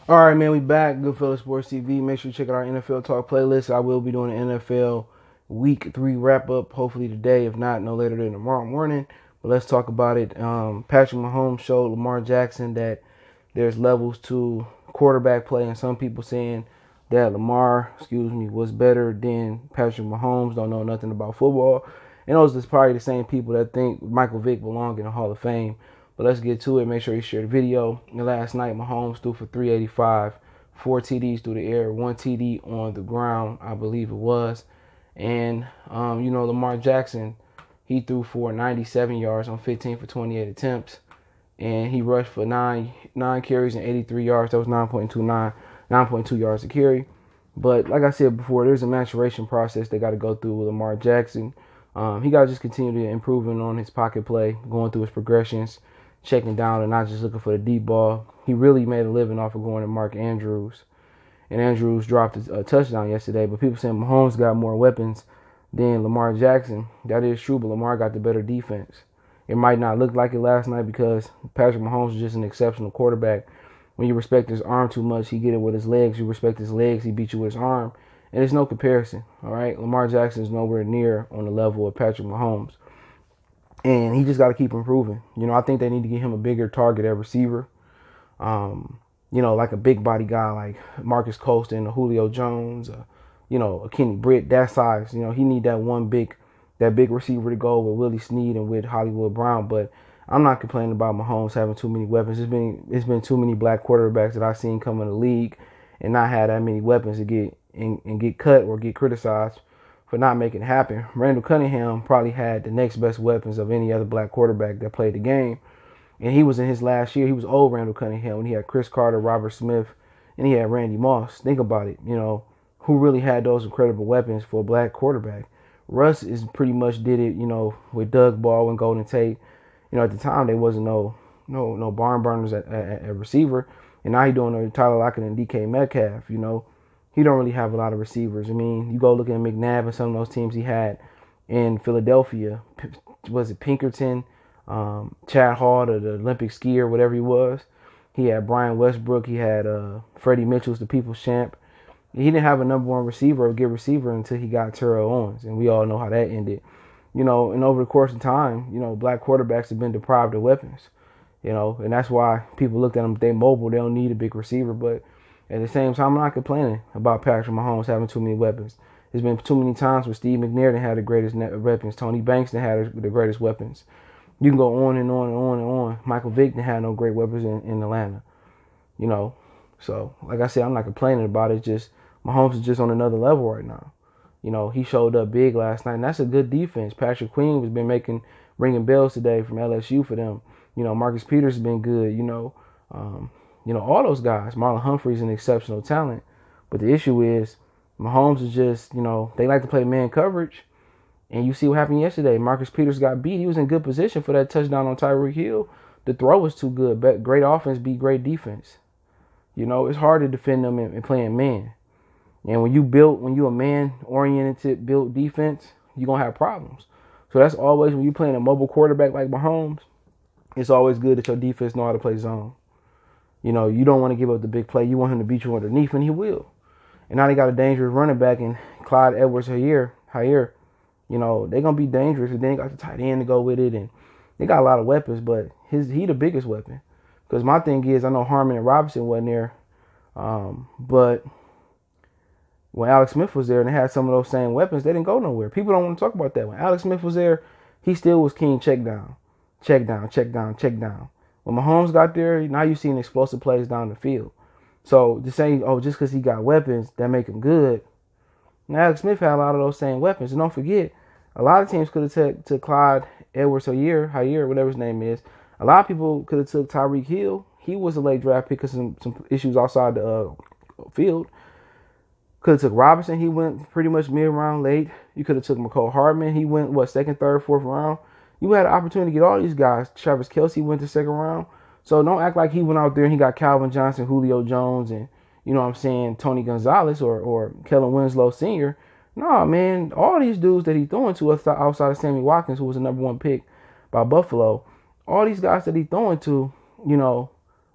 All right, man, we back. Goodfellas Sports TV. Make sure you check out our NFL Talk playlist. I will be doing an NFL Week 3 wrap up, hopefully today, if not, no later than tomorrow morning. But let's talk about it. Patrick Mahomes showed Lamar Jackson that there's levels to quarterback play, and some people saying that Lamar, was better than Patrick Mahomes. Don't know nothing about football, and those are probably the same people that think Michael Vick belongs in the Hall of Fame. But let's get to it. Make sure you share the video. And last night, Mahomes threw for 385, 4 TDs through the air, 1 TD on the ground, I believe it was. And Lamar Jackson, he threw for 97 yards on 15 for 28 attempts, and he rushed for nine carries and 83 yards. That was 9.2 yards a carry. But like I said before, there's a maturation process they got to go through with Lamar Jackson. He got to just continue to improving on his pocket play, going through his progressions, checking down and not just looking for the deep ball. He really made a living off of going to Mark Andrews. And Andrews dropped a touchdown yesterday, but people saying Mahomes got more weapons than Lamar Jackson. That is true, but Lamar got the better defense. It might not look like it last night because Patrick Mahomes is just an exceptional quarterback. When you respect his arm too much, he get it with his legs. You respect his legs, he beat you with his arm. And there's no comparison, all right? Lamar Jackson is nowhere near on the level of Patrick Mahomes. And he just got to keep improving. I think they need to give him a bigger target at receiver. Like a big body guy like Marcus Colston or Julio Jones, a Kenny Britt, that size. He need that big receiver to go with Willie Snead and with Hollywood Brown. But I'm not complaining about Mahomes having too many weapons. It's been too many black quarterbacks that I've seen come in the league and not have that many weapons to get cut or get criticized for not making it happen. Randall Cunningham probably had the next best weapons of any other black quarterback that played the game. And he was in his last year. He was old Randall Cunningham when he had Chris Carter, Robert Smith, and he had Randy Moss. Think about it. Who really had those incredible weapons for a black quarterback? Russ is pretty much did it, with Doug Baldwin, Golden Tate. At the time there wasn't no barn burners at receiver. And now he's doing it with Tyler Lockett and DK Metcalf, He don't really have a lot of receivers. I mean, you go look at McNabb and some of those teams he had in Philadelphia. Was it Pinkerton, Chad Hall, the Olympic skier, whatever he was? He had Brian Westbrook. He had Freddie Mitchell's the People's Champ. He didn't have a number one receiver or good receiver until he got Terrell Owens, and we all know how that ended. And over the course of time, black quarterbacks have been deprived of weapons. And that's why people looked at them. They mobile. They don't need a big receiver, but at the same time, I'm not complaining about Patrick Mahomes having too many weapons. There's been too many times where Steve McNair didn't have the greatest weapons. Tony Banks didn't have the greatest weapons. You can go on and on and on and on. Michael Vick didn't have no great weapons in Atlanta. So like I said, I'm not complaining about it. Just Mahomes is just on another level right now. He showed up big last night, and that's a good defense. Patrick Queen has been ringing bells today from LSU for them. Marcus Peters has been good. All those guys. Marlon Humphrey's an exceptional talent. But the issue is Mahomes is just, they like to play man coverage. And you see what happened yesterday. Marcus Peters got beat. He was in good position for that touchdown on Tyreek Hill. The throw was too good. But great offense beat great defense. It's hard to defend them in playing man. And when you a man-oriented built defense, you're going to have problems. So that's always, when you're playing a mobile quarterback like Mahomes, it's always good that your defense know how to play zone. You don't want to give up the big play. You want him to beat you underneath, and he will. And now they got a dangerous running back in Clyde Edwards-Helaire. They're going to be dangerous. And then they got the tight end to go with it. And they got a lot of weapons, but he the biggest weapon. Because my thing is, I know Harmon and Robinson wasn't there. But when Alex Smith was there and they had some of those same weapons, they didn't go nowhere. People don't want to talk about that. When Alex Smith was there, he still was king check down. Check down, check down, check down. When Mahomes got there, now you're seeing explosive plays down the field. So to say, just because he got weapons, that make him good. Now, Alex Smith had a lot of those same weapons. And don't forget, a lot of teams could have took Clyde Edwards-Helaire, whatever his name is. A lot of people could have took Tyreek Hill. He was a late draft pick because some issues outside the field. Could have took Robinson. He went pretty much mid-round late. You could have took McCole Hardman. He went, second, third, fourth round. You had an opportunity to get all these guys. Travis Kelce went to second round. So don't act like he went out there and he got Calvin Johnson, Julio Jones, and, Tony Gonzalez or Kellen Winslow Sr. No, man, all these dudes that he's throwing to outside of Sammy Watkins, who was the number one pick by Buffalo, all these guys that he's throwing to,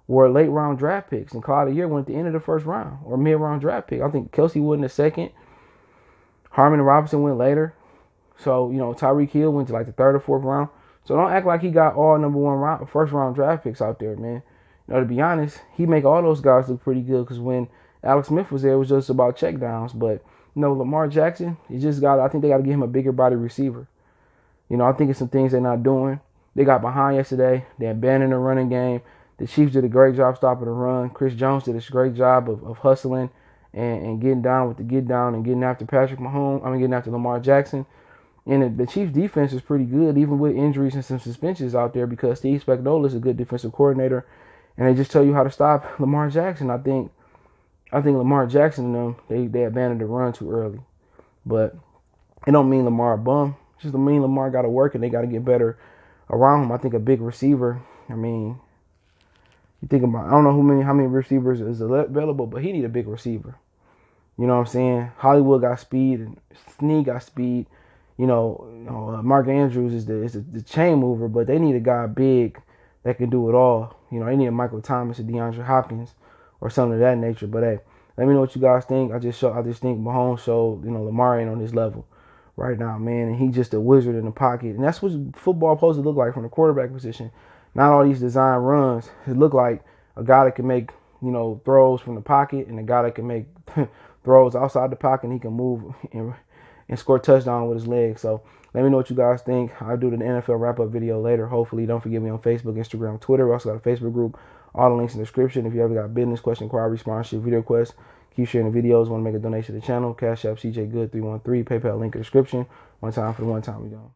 were late round draft picks, and Clyde Year went at the end of the first round or mid round draft pick. I think Kelsey went in the second. Harmon and Robinson went later. So, Tyreek Hill went to like the third or fourth round. So don't act like he got all number one round, first round draft picks out there, man. To be honest, he make all those guys look pretty good because when Alex Smith was there, it was just about check downs. But, Lamar Jackson, I think they got to give him a bigger body receiver. I think it's some things they're not doing. They got behind yesterday. They abandoned the running game. The Chiefs did a great job stopping the run. Chris Jones did a great job of hustling and getting down with the get down and getting after getting after Lamar Jackson. And the Chiefs defense is pretty good, even with injuries and some suspensions out there, because Steve Spagnuolo is a good defensive coordinator, and they just tell you how to stop Lamar Jackson. I think Lamar Jackson and them, they abandoned the run too early. But it don't mean Lamar a bum. It just mean Lamar got to work and they got to get better around him. I think a big receiver, you think about, I don't know how many receivers is available, but he need a big receiver. You know what I'm saying? Hollywood got speed and Snead got speed. Mark Andrews is the chain mover, but they need a guy big that can do it all. They need a Michael Thomas or DeAndre Hopkins or something of that nature. But hey, let me know what you guys think. I just think Mahomes showed, Lamar ain't on his level right now, man, and he's just a wizard in the pocket. And that's what football supposed to look like from the quarterback position. Not all these design runs. It look like a guy that can make, throws from the pocket and a guy that can make throws outside the pocket and he can move and score a touchdown with his legs. So let me know what you guys think. I'll do the NFL wrap-up video later. Hopefully, don't forget me on Facebook, Instagram, Twitter. We also got a Facebook group. All the links in the description. If you ever got business, question, inquiry, sponsorship, video requests, keep sharing the videos. Want to make a donation to the channel, Cash App, CJ Good 313, PayPal link in the description. One time for the one time we go.